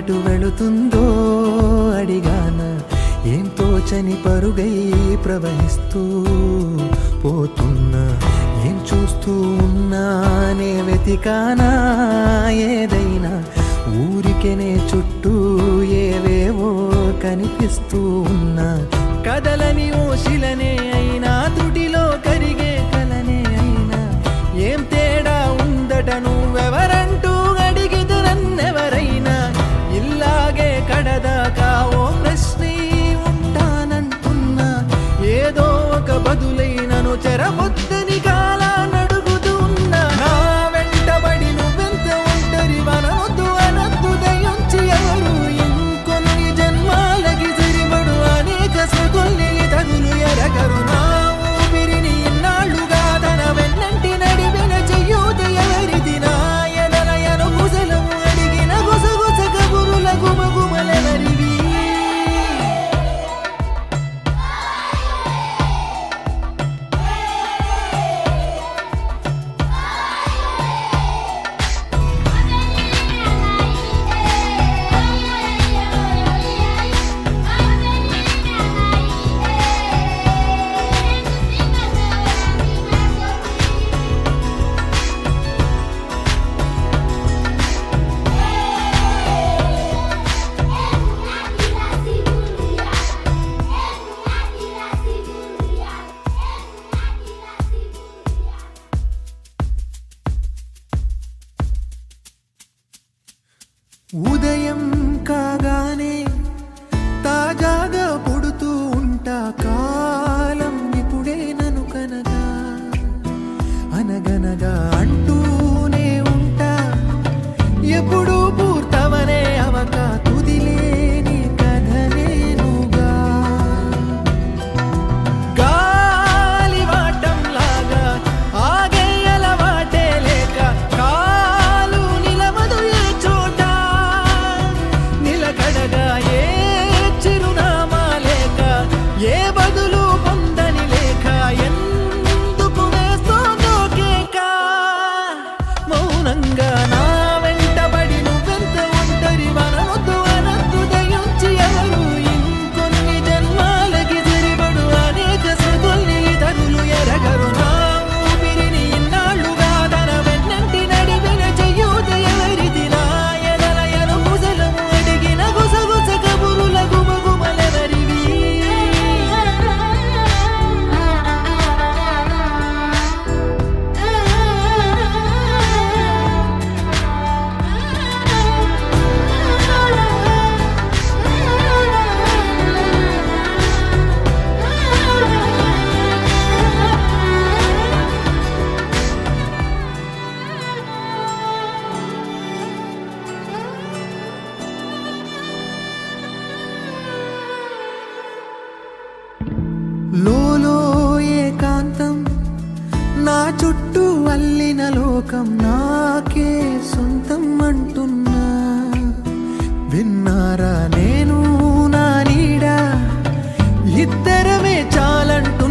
ఎటు వెళుతుందో అడిగాన, ఏం తోచని పరుగై ప్రవహిస్తూ పోతున్నా. ఏం చూస్తూ ఉన్నానే వెతికానా ఏదైనా, ఊరికెనే చుట్టూ ఏవేవో కనిపిస్తూ ఉన్నా. కదలని ఓశిలనే అయినా, తుడిలో కరిగే కలనే అయినా, ఏం తేడా ఉందట నువ్వెవరంటూ అడిగితే నన్నెవరైనా. ఇల్లాగే కడదాకా ఓ ప్రశ్నే ఉంటానంటున్నా, ఏదో ఒక బదులైనను చెరబొద్దని కాలానడుగుతూ ఉన్నా. నా వెంటబడి నువ్వెంత ఒంటరి వనవద్దు అనద్దు దయించి ఎవరు, ఇంకొన్ని జన్మాలకి సరిపడు అనేక స్మృతుల్ని తగులు ఎరగరు. నా ఊపిరిని ఇన్నాళ్ళుగా తన వెన్నంటి నడిపిన చెయ్యూత ఎవరిది, నా ఎదలయను కుశలము అడిగిన గుసగుస కబురుల గుమగుమలెవరివి. ఉదయం కాగానే తాజాగా పుడుతూ ఉంటా, కాలం ఇప్పుడే నన్ను కనగా అనగనగా అంటూనే ఉంటా. ఎప్పుడూ పూర్తవనే అవక తుదిలేని కథనేనుగా. గాలి వాటంలాగా ఆగే అలవాటే లేక, కాలు నిలవదు ఏ చోట, నిలకడగా ఏ చిరునామా లేక, ఏ బదులు పొందని లేక, ఎందుకు వేస్తోందో కేక. మౌనంగా నా వెంటబడి నువ్వెంత ఒంటరి వనవద్దు అనద్దు దయించి ఎవరు, ఇంకొన్ని జన్మాలకి సరిపడు అనేక స్మృతుల్ని తగులు ఎరగరు. నా ఊపిరిని ఇన్నాళ్ళుగా తన వెన్నంటి నడిపిన చెయ్యూత ఎవరిది, నా ఎదలయను కుశలము అడిగిన గుసగుస కబురుల గుమగుమలెవరివి. లోలో ఏకాంతం, నా చుట్టూ అల్లిన లోకం నాకే సొంతం అంటున్నా. విన్నారా నేను నా నీడ, ఇద్దరమే చాలంటున్నా.